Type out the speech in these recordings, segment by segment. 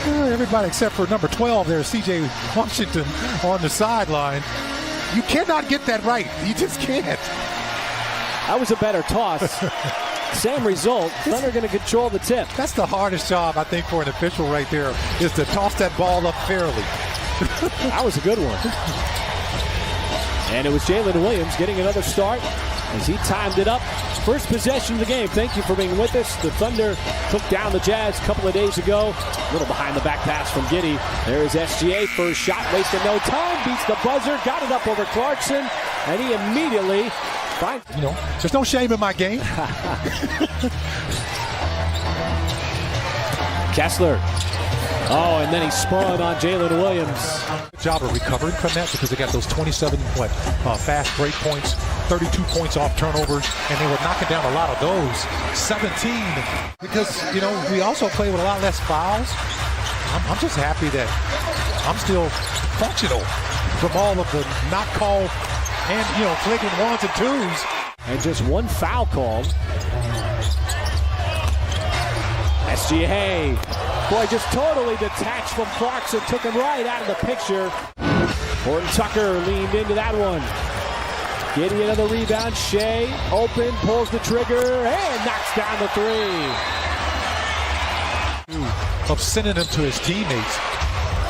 Everybody except for number 12 there, C.J. Washington on the sideline. You cannot get that right. You just can't. That was a better toss. Same result. Thunder going to control the tip. That's the hardest job, I think, for an official right there, is to toss that ball up fairly. That was a good one. And it was Jalen Williams getting another start as he timed it up. First possession of the game. Thank you for being with us. The Thunder took down the Jazz a couple of days ago. A little behind the back pass from Giddey. There is SGA. First shot, wasted no time. Beats the buzzer. Got it up over Clarkson. And he immediately finds... You know, there's no shame in my game. Kessler. Oh, and then he spun on Jalen Williams. Good job of recovering from that because they got those 27 fast break points, 32 points off turnovers, and they were knocking down a lot of those. 17. Because, you know, we also play with a lot less fouls. I'm just happy that I'm still functional from all of the not called and, you know, flagrant ones and twos. And just one foul called. SGA. Boy, just totally detached from Clarkson. Took him right out of the picture. Horton Tucker leaned into that one. Getting another rebound. Shea open, pulls the trigger, and knocks down the three. Of sending him to his teammates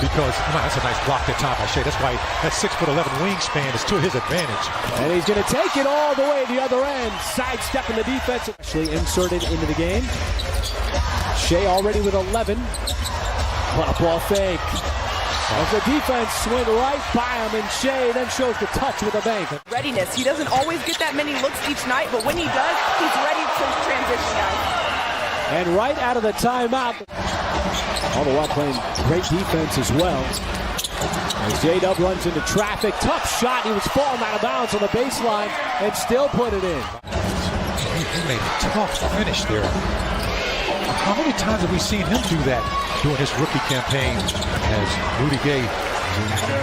because, that's a nice block that time by Shea. That's why that 6'11" wingspan is to his advantage. And he's going to take it all the way to the other end. Sidestepping the defense. Actually inserted into the game. Shea already with 11. What a ball fake. As the defense swing right by him, and Shea then shows the touch with a bank. Readiness. He doesn't always get that many looks each night, but when he does, he's ready to transition, guys. And right out of the timeout, all the while playing great defense as well. As J-Dub runs into traffic, tough shot. He was falling out of bounds on the baseline and still put it in. He made a tough finish there. How many times have we seen him do that during his rookie campaign? As Rudy Gay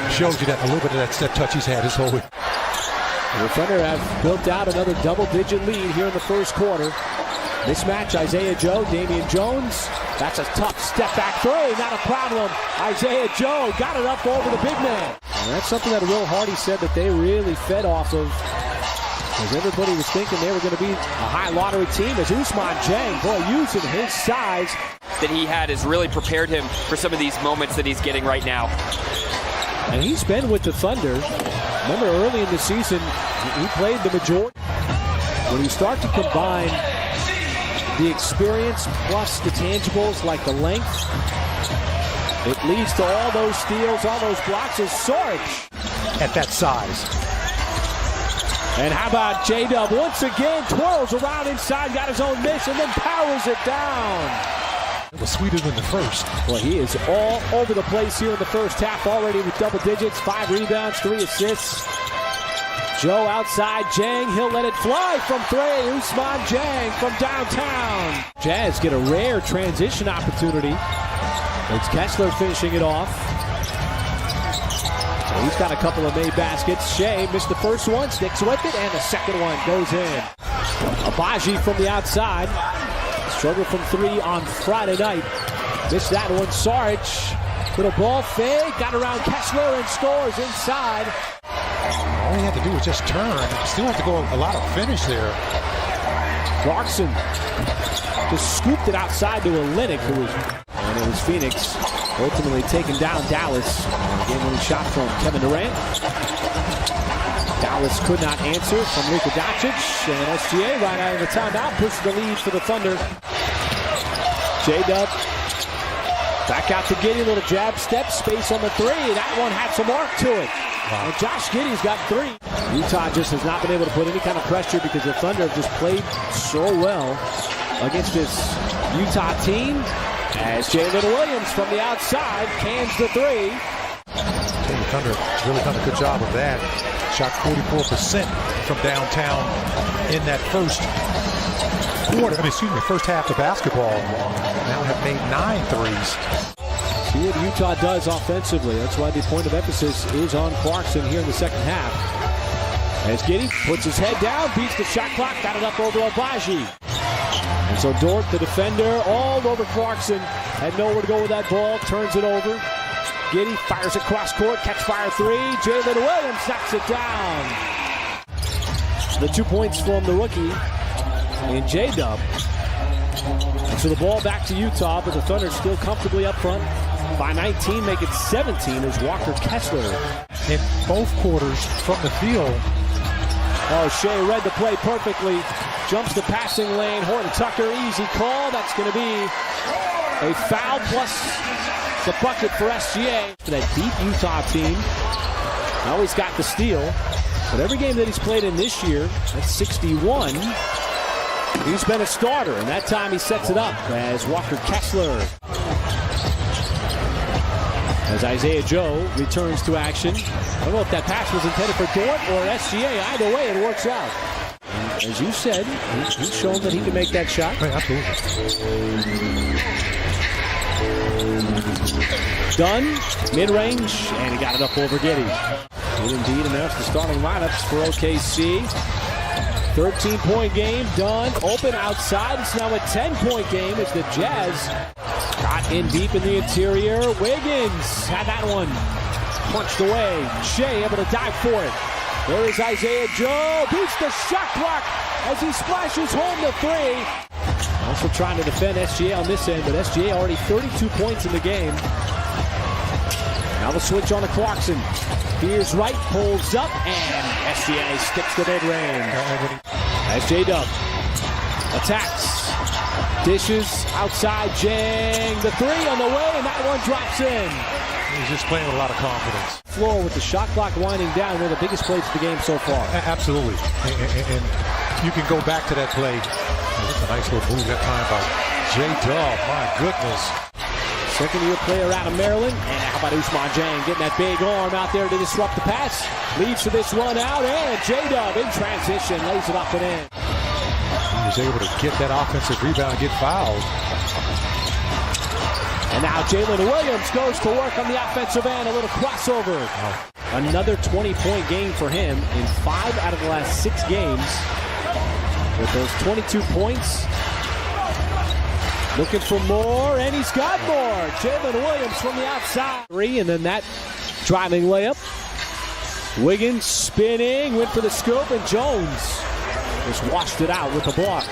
shows you that a little bit of that set touch he's had his whole week. The Thunder have built out another double-digit lead here in the first quarter. Mismatch, Isaiah Joe, Damian Jones. That's a tough step-back three, not a problem. Isaiah Joe got it up over the big man. And that's something that Will Hardy said that they really fed off of. As everybody was thinking they were going to be a high lottery team, as Ousmane Dieng, boy, using his size that he had has really prepared him for some of these moments that he's getting right now. And he's been with the Thunder. Remember early in the season, he played the majority. When you start to combine the experience plus the tangibles like the length, it leads to all those steals, all those blocks. Is Sarge at that size. And how about J-Dub once again twirls around inside, got his own miss, and then powers it down. It was sweeter than the first. Well, he is all over the place here in the first half, already with double digits, 5 rebounds, 3 assists. Joe outside, Dieng, he'll let it fly from 3. Ousmane Dieng from downtown. Jazz get a rare transition opportunity. It's Kessler finishing it off. He's got a couple of made baskets. Shea missed the first one, sticks with it, and the second one goes in. Abaji from the outside. Struggled from 3 on Friday night. Missed that one. Sarge, little ball fake, got around Kessler and scores inside. All he had to do was just turn. Still have to go a lot of finish there. Clarkson just scooped it outside to Olynyk, who was, and it was Phoenix ultimately taking down Dallas. Game-winning shot from Kevin Durant. Dallas could not answer from Luka Doncic, and SGA right out of the timeout pushes the lead for the Thunder. J-Dub back out to Giddey, little jab step, space on the 3. That one had some arc to it. Wow. And Josh Giddey's got 3. Utah just has not been able to put any kind of pressure because the Thunder have just played so well against this Utah team. As Jalen Williams from the outside cans the 3. The Thunder has really done a good job of that. Shot 44% from downtown in that first quarter. First half of basketball. Now have made 9 threes. See what Utah does offensively. That's why the point of emphasis is on Clarkson here in the second half. As Giddey puts his head down, beats the shot clock, got it up over Abaji. And so Dort, the defender, all over Clarkson. Had nowhere to go with that ball. Turns it over. Giddey fires across court. Catch fire three. Jalen Williams knocks it down. The 2 points from the rookie in J-Dub. And so the ball back to Utah, but the Thunder still comfortably up front. By 19, make it 17 as Walker Kessler. In both quarters from the field. Oh, Shea read the play perfectly. Jumps the passing lane. Horton Tucker, easy call. That's going to be a foul plus the bucket for SGA. For that deep Utah team. Now he's got the steal. But every game that he's played in this year, that's 61. He's been a starter, and that time he sets it up as Walker Kessler. As Isaiah Joe returns to action. I don't know if that pass was intended for Dort or SGA. Either way, it works out. And as you said, he's shown that he can make that shot. Right, absolutely. Dunn, mid-range, and he got it up over Giddey. Good indeed announced the starting lineups for OKC. 13-point game, Dunn open outside. It's now a 10-point game as the Jazz got in deep in the interior. Wiggins had that one punched away. Shea able to dive for it. There is Isaiah Joe. Beats the shot clock as he splashes home the three. Also trying to defend SGA on this end, but SGA already 32 points in the game. Now the switch on to Clarkson. Here's right, pulls up, and SGA sticks the mid-range. As J-Dub attacks. Dishes outside, Jang. The three on the way, and that one drops in. He's just playing with a lot of confidence. Floor with the shot clock winding down. One of the biggest plays of the game so far. Absolutely. And you can go back to that play. That's a nice little move that time by J-Dub. My goodness. Second-year player out of Maryland. And how about Ousmane Dieng getting that big arm out there to disrupt the pass. Leads to this one out, and J-Dub in transition lays it up and in. He was able to get that offensive rebound and get fouled. And now Jalen Williams goes to work on the offensive end. A little crossover. Another 20-point game for him in 5 out of the last 6 games. With those 22 points. Looking for more, and he's got more. Jalen Williams from the outside. And then that driving layup. Wiggins spinning, went for the scoop, and Jones just washed it out with the block.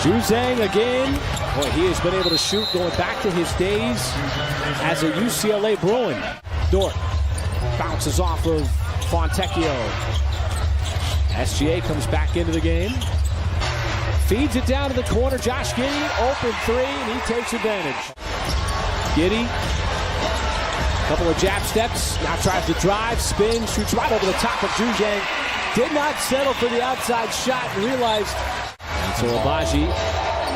Juzang again. Boy, he has been able to shoot going back to his days as a UCLA Bruin. Dort bounces off of Fontecchio. SGA comes back into the game. Feeds it down to the corner. Josh Giddey, open three, and he takes advantage. Giddey, couple of jab steps. Now tries to drive, spin, shoots right over the top of Juzang. Did not settle for the outside shot and realized. And so Agbaji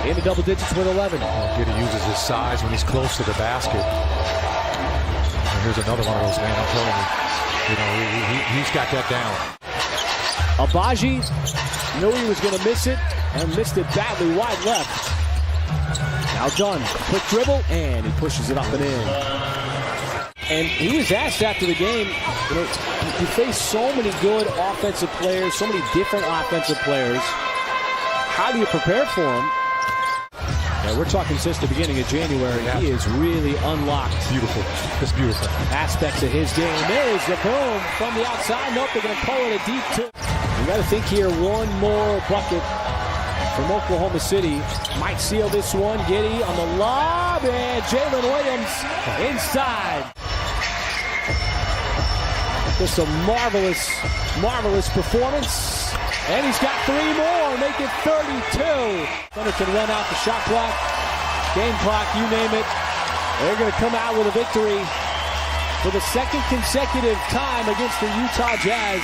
into double digits with 11. Giddey uses his size when he's close to the basket. And here's another one of those, man. I'm telling you, he's got that down. Agbaji knew he was going to miss it and missed it badly wide left. Now Dunn, quick dribble, and he pushes it up and in. And he was asked after the game, you face so many good offensive players, so many different offensive players. How do you prepare for them? Yeah, we're talking since the beginning of January. Yeah. He is really unlocked. Beautiful. It's beautiful. Aspects of his game. There's the boom from the outside. Nope, they're going to call it a deep two. You got to think here, one more bucket from Oklahoma City might seal this one. Giddey on the lob, and Jalen Williams inside. Just a marvelous, marvelous performance. And he's got 3 more, make it 32. Thunder can run out the shot clock, game clock, you name it. They're going to come out with a victory for the second consecutive time against the Utah Jazz.